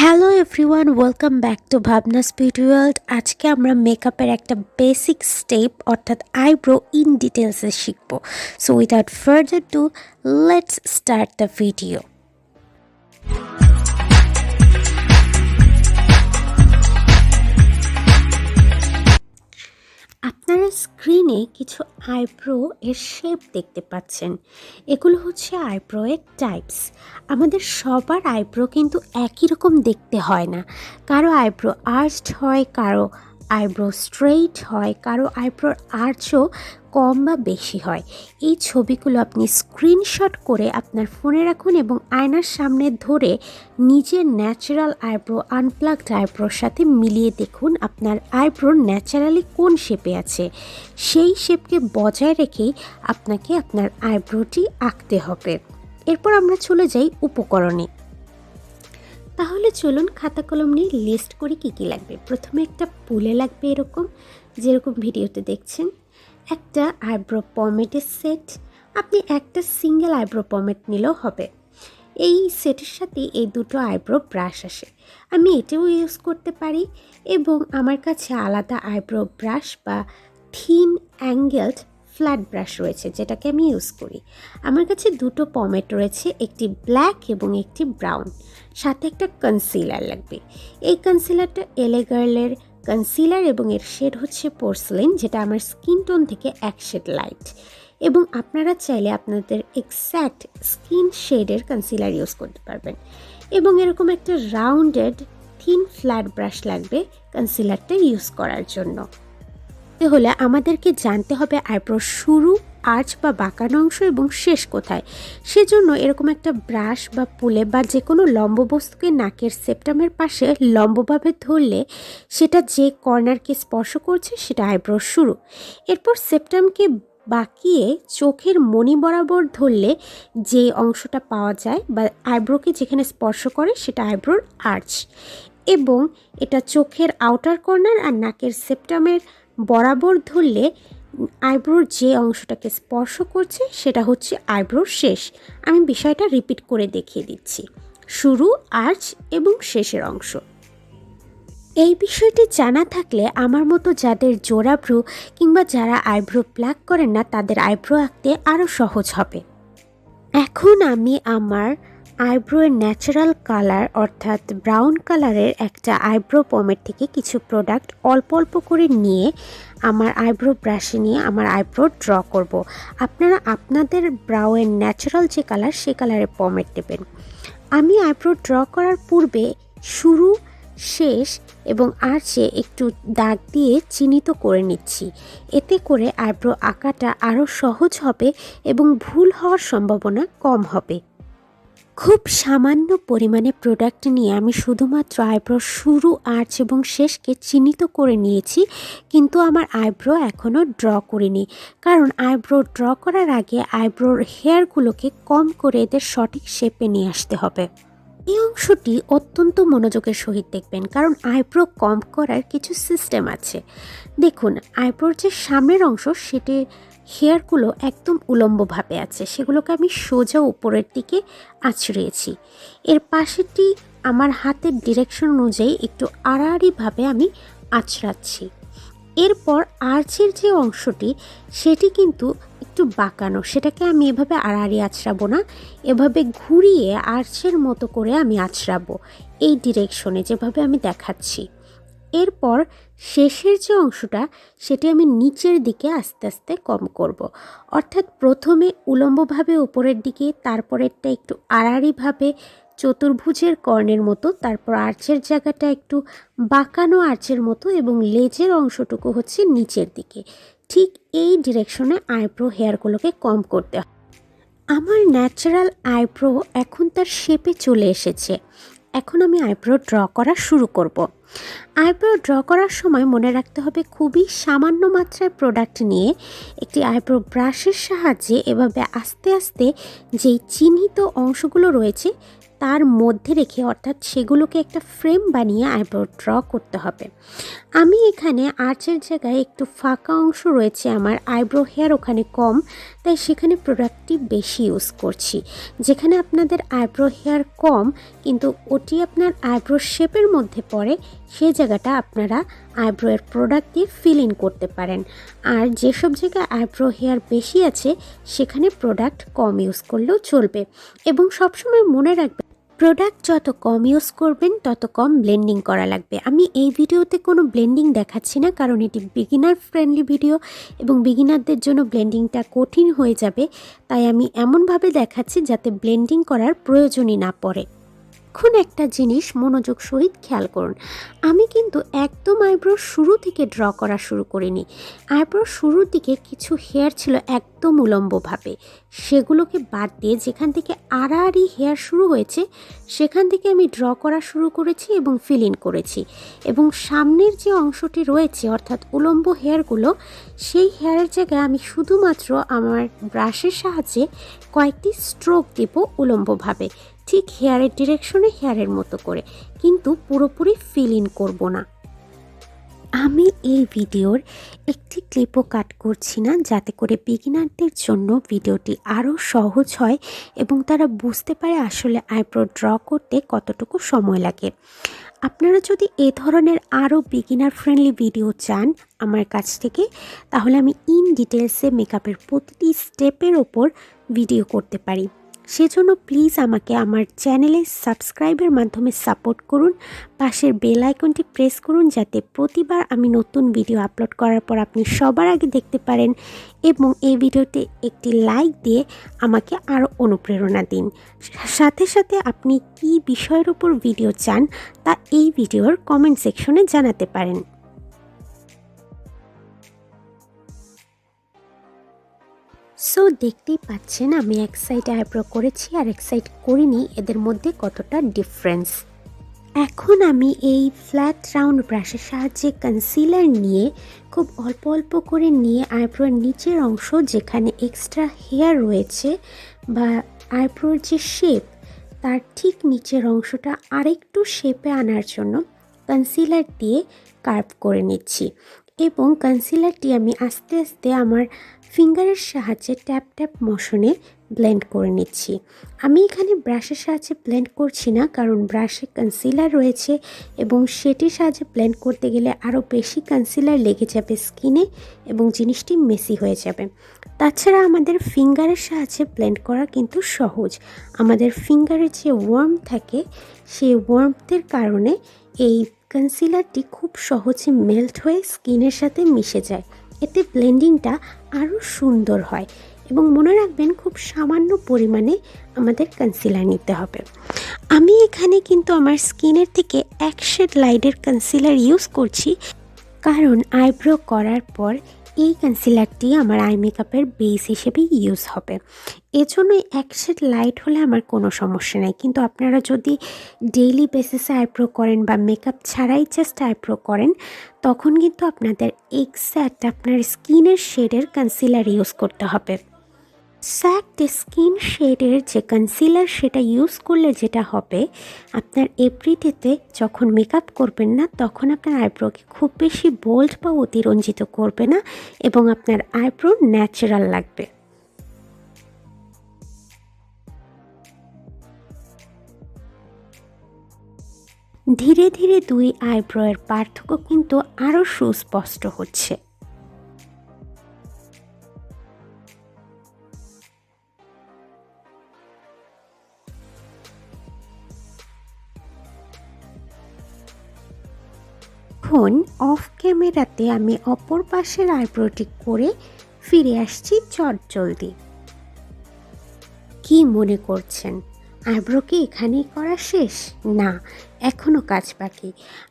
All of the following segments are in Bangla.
Hello everyone, welcome back to Bhavna's beauty world. আজকে আমরা মেকআপের একটা বেসিক স্টেপ অর্থাৎ আইব্রো ইন ডিটেলসে শিখব। So without further do, let's start the video. আপনারা স্ক্রিনে কিছু আইব্রো এর শেপ দেখতে পাচ্ছেন। এগুলো হচ্ছে আইব্রো এর টাইপস। আমাদের সবার আইব্রো কিন্তু একই রকম দেখতে হয় না। কারো আইব্রো আর্চড হয়, কারো আইব্রো স্ট্রেইট হয়, কারো আইব্রোর আর্চও কম বা বেশি হয়। এই ছবিগুলো আপনি স্ক্রিনশট করে আপনার ফোনে রাখুন এবং আয়নার সামনে ধরে নিজের ন্যাচারাল আইব্রো আনপ্লাগড আইব্রোর সাথে মিলিয়ে দেখুন আপনার আইব্রোর ন্যাচারালি কোন শেপে আছে। সেই শেপকে বজায় রেখেই আপনাকে আপনার আইব্রোটি আঁকতে হবে। এরপর আমরা চলে যাই উপকরণে। তাহলে চলুন খাতা কলম নিয়ে লিস্ট করে কী কী লাগবে। প্রথমে একটা পুলে লাগবে, এরকম যেরকম ভিডিওতে দেখছেন। একটা আইব্রো পমেটের সেট, আপনি একটা সিঙ্গেল আইব্রো পমেট নিলেও হবে। এই সেটের সাথে এই দুটো আইব্রো ব্রাশ আসে, আমি এটাও ইউজ করতে পারি। এবং আমার কাছে আলাদা আইব্রো ব্রাশ বা থিন অ্যাঙ্গেলড ফ্ল্যাট ব্রাশ রয়েছে, যেটাকে আমি ইউজ করি। আমার কাছে দুটো পমেট রয়েছে, একটি ব্ল্যাক এবং একটি ব্রাউন। সাথে একটা কনসিলার লাগবে। এই কনসিলারটা এলে গার্লের কনসিলার এবং এর শেড হচ্ছে পোর্সেলিন, যেটা আমার স্কিন টোন থেকে এক শেড লাইট। এবং আপনারা চাইলে আপনাদের এক্স্যাক্ট স্কিন শেডের কনসিলার ইউজ করতে পারবেন। এবং এরকম একটা রাউন্ডেড থিন ফ্ল্যাট ব্রাশ লাগবে কনসিলারটা ইউজ করার জন্য। তাহলে আমাদেরকে জানতে হবে আইব্রোর শুরু, আর্চ বা বাঁকানো অংশ এবং শেষ কোথায়। সেজন্য এরকম একটা ব্রাশ বা পুলে বা যে কোনো লম্ব বস্তুকে নাকের সেপ্টামের পাশে লম্বভাবে ধরলে সেটা যে কর্নারকে স্পর্শ করছে সেটা আইব্রোর শুরু। এরপর সেপ্টামকে বাঁকিয়ে চোখের মণি বরাবর ধরলে যে অংশটা পাওয়া যায় বা আইব্রোকে যেখানে স্পর্শ করে সেটা আইব্রোর আর্চ। এবং এটা চোখের আউটার কর্নার আর নাকের সেপ্টামের বরাবর ধরলে আইব্রোর যে অংশটাকে স্পর্শ করছে সেটা হচ্ছে আইব্রোর শেষ। আমি বিষয়টা রিপিট করে দেখিয়ে দিচ্ছি। শুরু, আর্চ এবং শেষের অংশ। এই বিষয়টি জানা থাকলে আমার মতো যাদের জোড়া ভ্রু কিংবা যারা আইব্রো প্লাক করেন না তাদের আইব্রো আঁকতে আরও সহজ হবে। এখন আমি আমার আইব্রোয়ের ন্যাচারাল কালার অর্থাৎ ব্রাউন কালারের একটা আইব্রো পমেট থেকে কিছু প্রোডাক্ট অল্প অল্প করে নিয়ে আমার আইব্রো ব্রাশে নিয়ে আমার আইব্রো ড্র করব। আপনারা আপনাদের ব্রাউয়ের ন্যাচারাল যে কালার সেই কালারের পমেট দেবেন। আমি আইব্রো ড্র করার পূর্বে শুরু, শেষ এবং আর্চে একটু দাগ দিয়ে চিহ্নিত করে নিচ্ছি। এতে করে আইব্রো আঁকাটা আরও সহজ হবে এবং ভুল হওয়ার সম্ভাবনা কম হবে। খুব সামান্য পরিমাণে প্রোডাক্ট নিয়ে আমি শুধুমাত্র আইব্রোর শুরু, আর্চ এবং শেষকে চিহ্নিত করে নিয়েছি, কিন্তু আমার আইব্রো এখনও ড্র করিনি। কারণ আইব্রো ড্র করার আগে আইব্রোর হেয়ারগুলোকে কম করে এদের সঠিক শেপে নিয়ে আসতে হবে। এই অংশটি অত্যন্ত মনোযোগের সহিত দেখবেন, কারণ আইব্রো কম করার কিছু সিস্টেম আছে। দেখুন, আইব্রোর যে সামনের অংশ সেটি হেয়ারগুলো একদম উলম্বভাবে আছে, সেগুলোকে আমি সোজা উপরের দিকে আঁচড়িয়েছি। এর পাশেরটি আমার হাতের ডিরেকশন অনুযায়ী একটু আড়াআড়িভাবে আমি আঁচড়াচ্ছি। এরপর আর্চের যে অংশটি সেটি কিন্তু একটু বাঁকানো, সেটাকে আমি এভাবে আড়াআড়ি আঁচড়াবো না, এভাবে ঘুরিয়ে আর্চের মতো করে আমি আঁচড়াবো এই ডিরেকশনে যেভাবে আমি দেখাচ্ছি। এরপর শেষের যে অংশটা সেটি আমি নিচের দিকে আস্তে আস্তে কম করব। অর্থাৎ প্রথমে উলম্বভাবে উপরের দিকে, তারপরেরটা একটু আড়াআড়িভাবে চতুর্ভুজের কর্ণের মতো, তারপর আর্চের জায়গাটা একটু বাঁকানো আর্চের মতো এবং লেজের অংশটুকু হচ্ছে নিচের দিকে। ঠিক এই ডিরেকশনে আইব্রো হেয়ারগুলোকে কম করতে হয়। আমার ন্যাচারাল আইব্রো এখন তার শেপে চলে এসেছে। এখন আমি আইব্রো ড্র করা শুরু করব। আইব্রো ড্র করার সময় মনে রাখতে হবে খুবই সামান্য মাত্রায় প্রোডাক্ট নিয়ে একটি আইব্রো ব্রাশের সাহায্যে এভাবে আস্তে আস্তে যেই চিহ্নিত অংশগুলো রয়েছে তার মধ্যে রেখে, অর্থাৎ সেগুলোকে একটা ফ্রেম বানিয়ে আইব্রো ড্র করতে হবে। আমি এখানে আর্চের জায়গায় একটু ফাঁকা অংশ রয়েছে আমার, আইব্রো হেয়ার ওখানে কম, তাই সেখানে প্রোডাক্টটি বেশি ইউজ করছি। যেখানে আপনাদের আইব্রো হেয়ার কম কিন্তু ওটি আপনার আইব্রো শেপের মধ্যে পড়ে, সেই জায়গাটা আপনারা আইব্রোয়ের প্রোডাক্ট দিয়ে ফিল ইন করতে পারেন। আর যেসব জায়গায় আইব্রো হেয়ার বেশি আছে সেখানে প্রোডাক্ট কম ইউজ করলেও চলবে। এবং সবসময় মনে রাখবেন, প্রোডাক্ট যত কম ইউজ করবেন তত কম ব্লেন্ডিং করা লাগবে। আমি এই ভিডিওতে কোনো ব্লেন্ডিং দেখাচ্ছি না, কারণ এটি বিগিনার ফ্রেন্ডলি ভিডিও এবং বিগিনারদের জন্য ব্লেন্ডিংটা কঠিন হয়ে যাবে, তাই আমি এমনভাবে দেখাচ্ছি যাতে ব্লেন্ডিং করার প্রয়োজনই না পড়ে। এখন একটা জিনিস মনোযোগ সহিত খেয়াল করুন, আমি কিন্তু একদম আইব্রো শুরু থেকে ড্র করা শুরু করিনি। আইব্রো শুরুর দিকে কিছু হেয়ার ছিল একদম উলম্বভাবে, সেগুলোকে বাদ দিয়ে যেখান থেকে আড়াআড়ি হেয়ার শুরু হয়েছে সেখান থেকে আমি ড্র করা শুরু করেছি এবং ফিল ইন করেছি। এবং সামনের যে অংশটি রয়েছে অর্থাৎ উলম্ব হেয়ারগুলো, সেই হেয়ারের জায়গায় আমি শুধুমাত্র আমার ব্রাশের সাহায্যে কয়েকটি স্ট্রোক দেব উলম্বভাবে, ঠিক হেয়ারের ডিরেকশনে হেয়ারের মতো করে, কিন্তু পুরোপুরি ফিল ইন করব না। আমি এই ভিডিওর একটি ক্লিপও কাট করছি না, যাতে করে বিগিনারদের জন্য ভিডিওটি আরও সহজ হয় এবং তারা বুঝতে পারে আসলে আইব্রো ড্র করতে কতটুকু সময় লাগে। আপনারা যদি এ ধরনের আরও বিগিনার ফ্রেন্ডলি ভিডিও চান আমার কাছ থেকে, তাহলে আমি ইন ডিটেলসে মেকআপের প্রতিটি স্টেপের ওপর ভিডিও করতে পারি। সেজন্য প্লিজ আমাকে আমার চ্যানেলে সাবস্ক্রাইবের মাধ্যমে সাপোর্ট করুন, পাশের বেল আইকনটি প্রেস করুন যাতে প্রতিবার আমি নতুন ভিডিও আপলোড করার পর আপনি সবার আগে দেখতে পারেন, এবং এই ভিডিওতে একটি লাইক দিয়ে আমাকে আরও অনুপ্রেরণা দিন। সাথে সাথে আপনি কী বিষয়ের উপর ভিডিও চান তা এই ভিডিওর কমেন্ট সেকশনে জানাতে পারেন। সো দেখতেই পাচ্ছেন আমি এক সাইড আইব্রো করেছি আর এক সাইড করিনি, এদের মধ্যে কতটা ডিফারেন্স। এখন আমি এই ফ্ল্যাট রাউন্ড ব্রাশের সাহায্যে কনসিলার নিয়ে খুব অল্প অল্প করে নিয়ে আইব্রোর নিচের অংশ যেখানে এক্সট্রা হেয়ার রয়েছে বা আইব্রোর যে শেপ তার ঠিক নিচের অংশটা আরেকটু শেপে আনার জন্য কনসিলার দিয়ে কার্ভ করে নিচ্ছি। এবং কনসিলারটি আমি আস্তে আস্তে আমার ফিঙ্গারের সাহায্যে ট্যাপ ট্যাপ মোশনে ব্লেন্ড করে নিচ্ছি। আমি এখানে ব্রাশের সাহায্যে ব্লেন্ড করছি না, কারণ ব্রাশে কনসিলার রয়েছে এবং সেটির সাহায্যে ব্লেন্ড করতে গেলে আরও বেশি কনসিলার লেগে যাবে স্কিনে এবং জিনিসটি মেসি হয়ে যাবে। তাছাড়া আমাদের ফিঙ্গারের সাহায্যে ব্লেন্ড করা কিন্তু সহজ। আমাদের ফিঙ্গারে যে ওয়ার্ম থাকে সেই ওয়ার্মথের কারণে এই কনসিলারটি খুব সহজে মেল্ট হয়ে স্কিনের সাথে মিশে যায়, এতে ব্লেন্ডিংটা আরও সুন্দর হয়। এবং মনে রাখবেন খুব সামান্য পরিমাণে আমাদের কনসিলার নিতে হবে। আমি এখানে কিন্তু আমার স্কিনের থেকে এক শেড লাইটের কনসিলার ইউজ করছি, কারণ আইব্রো করার পর এই কনসিলারটি আমার আই মেকআপের বেস হিসেবেই ইউজ হবে। এজন্যই এক শেড লাইট হলে আমার কোনো সমস্যা নেই, কিন্তু আপনারা যদি ডেইলি বেসিসে আইব্রো করেন বা মেকআপ ছাড়াই জাস্ট আইব্রো করেন, তখন কিন্তু আপনাদের এক্স্যাক্ট আপনার স্কিনের শেডের কনসিলার ইউজ করতে হবে। এক্স্যাক্ট স্কিন শেডের যে কনসিলার সেটা ইউজ করলে যেটা হবে, আপনার এভরিডেতে যখন মেকআপ করবেন না তখন আপনার আইব্রোকে খুব বেশি বোল্ড বা অতিরঞ্জিত করবে না এবং আপনার আইব্রো ন্যাচারাল লাগবে। ধীরে ধীরে দুই আইব্রোয়ের পার্থক্য কিন্তু আরও সুস্পষ্ট হচ্ছে। এখন অফ ক্যামেরাতে আমি অপর পাশের আইব্রোটি করে ফিরে আসছি চটজলদি। কি মনে করছেন, আইব্রো কি এখানেই করা শেষ? না, এখনও কাজ বাকি।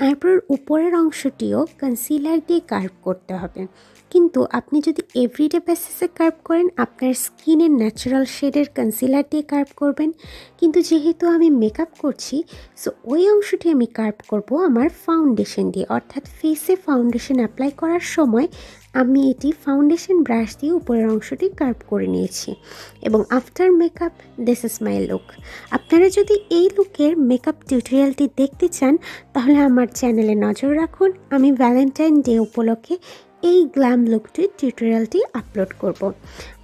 আইব্রোর উপরের অংশটিও কনসিলার দিয়ে কার্ভ করতে হবে। কিন্তু আপনি যদি এভরিডে বেসিসে কার্ভ করেন, আপনার স্কিনের ন্যাচারাল শেডের কনসিলার দিয়ে কার্ভ করবেন। কিন্তু যেহেতু আমি মেকআপ করছি, সো ওই অংশটি আমি কার্ভ করব আমার ফাউন্ডেশন দিয়ে। অর্থাৎ ফেসে ফাউন্ডেশন অ্যাপ্লাই করার সময় আমি এটি ফাউন্ডেশন ব্রাশ দিয়ে উপরের অংশটি কার্ভ করে নিয়েছি। এবং after makeup this is my look. আপনারা যদি এই লুকের মেকআপ টিউটোরিয়ালটি দেখতে চান, তাহলে আমার চ্যানেলে নজর রাখুন। আমি ভ্যালেন্টাইন ডে উপলক্ষে এই গ্ল্যাম লুকটির টিউটোরিয়ালটি আপলোড করব।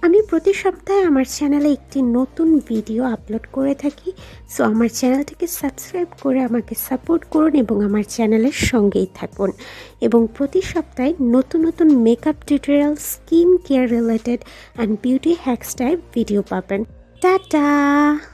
আমি প্রতি সপ্তাহে আমার চ্যানেলে একটি নতুন ভিডিও আপলোড করে থাকি। সো আমার চ্যানেলটিকে সাবস্ক্রাইব করে আমাকে সাপোর্ট করুন এবং আমার চ্যানেলের সঙ্গেই থাকুন। এবং প্রতি সপ্তাহে নতুন নতুন makeup tutorial, skin care related and beauty hacks type video পাবেন। টাটা।